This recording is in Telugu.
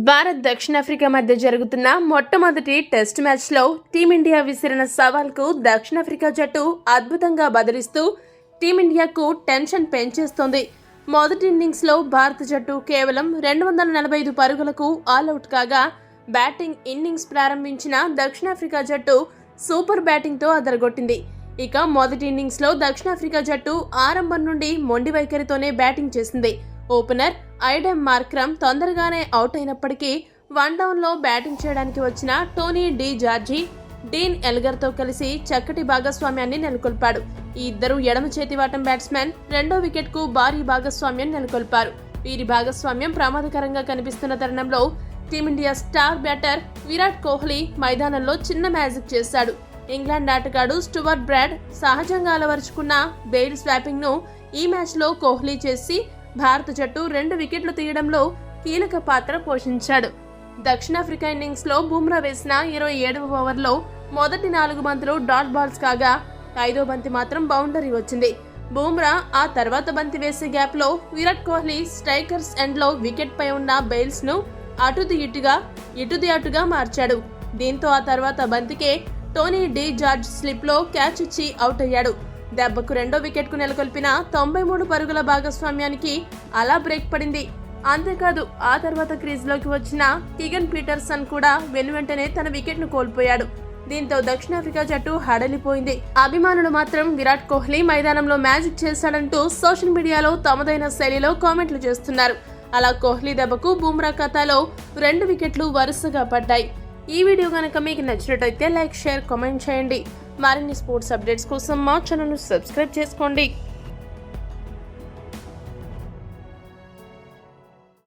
భారత్ దక్షిణాఫ్రికా మధ్య జరుగుతున్న మొట్టమొదటి టెస్ట్ మ్యాచ్లో టీమిండియా విసిరిన సవాల్కు దక్షిణాఫ్రికా జట్టు అద్భుతంగా బదిలిస్తూ టీమిండియాకు టెన్షన్ పెంచేస్తోంది. మొదటి ఇన్నింగ్స్లో భారత జట్టు కేవలం 245 పరుగులకు ఆల్అవుట్ కాగా బ్యాటింగ్ ఇన్నింగ్స్ ప్రారంభించిన దక్షిణాఫ్రికా జట్టు సూపర్ బ్యాటింగ్తో అదరగొట్టింది. ఇక మొదటి ఇన్నింగ్స్లో దక్షిణాఫ్రికా జట్టు ఆరంభం నుండి మొండి వైఖరితోనే బ్యాటింగ్ చేసింది. ఓపెనర్ ఐడెమ్ మార్క్రమ్ తొందరగానే అవుట్ అయినప్పటికీ వన్ డౌన్లో బ్యాటింగ్ చేయడానికి వచ్చిన టోనీ డి జార్జి డీన్ ఎల్గర్తో కలిసి చక్కటి భాగస్వామ్యాన్ని నెలకొల్పాడు. ఈ ఇద్దరు ఎడమ చేతివాటం బ్యాట్స్మెన్ రెండో వికెట్కు భారీ భాగస్వామ్యం నెలకొల్పారు. వీరి భాగస్వామ్యం ప్రమాదకరంగా కనిపిస్తున్న తరుణంలో team India star batter Virat Kohli మైదానంలో చిన్న మ్యాజిక్ చేశాడు. ఇంగ్లాండ్ ఆటగాడు స్టూవర్ట్ బ్రాడ్ సహజంగా అలవరుచుకున్న బెయిల్ స్వాపింగ్ ను ఈ మ్యాచ్లో కోహ్లీ చేసి భారత జట్టు 2 వికెట్లు తీయడంలో కీలక పాత్ర పోషించాడు. దక్షిణాఫ్రికా ఇన్నింగ్స్ లో బుమ్రా వేసిన 27వ ఓవర్లో మొదటి 4 బంతులు డాట్ బాల్స్ కాగా 5వ బంతి మాత్రం బౌండరీ వచ్చింది. బుమ్రా ఆ తర్వాత బంతి వేసే గ్యాప్ లో విరాట్ కోహ్లీ స్ట్రైకర్స్ ఎండ్ లో వికెట్ పై ఉన్న బెయిల్స్ ను ఇటుది అటుగా మార్చాడు. దీంతో ఆ తర్వాత బంతికే టోనీ డి జార్జ్ స్లిప్ లో క్యాచ్ ఇచ్చి అవుట్ అయ్యాడు. దెబ్బకు రెండో వికెట్ కు నెలకొల్పిన 93 పరుగుల భాగస్వామ్యానికి అలా బ్రేక్ పడింది. అంతేకాదు ఆ తర్వాత క్రీజ్ లోకి వచ్చిన కిగన్ పీటర్సన్ కూడా వెనువెంటనే తన వికెట్ ను కోల్పోయాడు. దీంతో దక్షిణాఫ్రికా జట్టు హడలిపోయింది. అభిమానులు మాత్రం విరాట్ కోహ్లీ మైదానంలో మ్యాజిక్ చేశాడంటూ సోషల్ మీడియాలో తమదైన శైలిలో కామెంట్లు చేస్తున్నారు. అలా కోహ్లీ దెబ్బకు బుమ్రా ఖాతాలో 2 వికెట్లు వరుసగా పడ్డాయి. ఈ వీడియో కనుక మీకు నచ్చినట్లయితే లైక్, షేర్, కామెంట్ చేయండి. మరిన్ని స్పోర్ట్స్ అప్డేట్స్ కోసం మా ఛానల్ ను సబ్స్క్రైబ్ చేసుకోండి.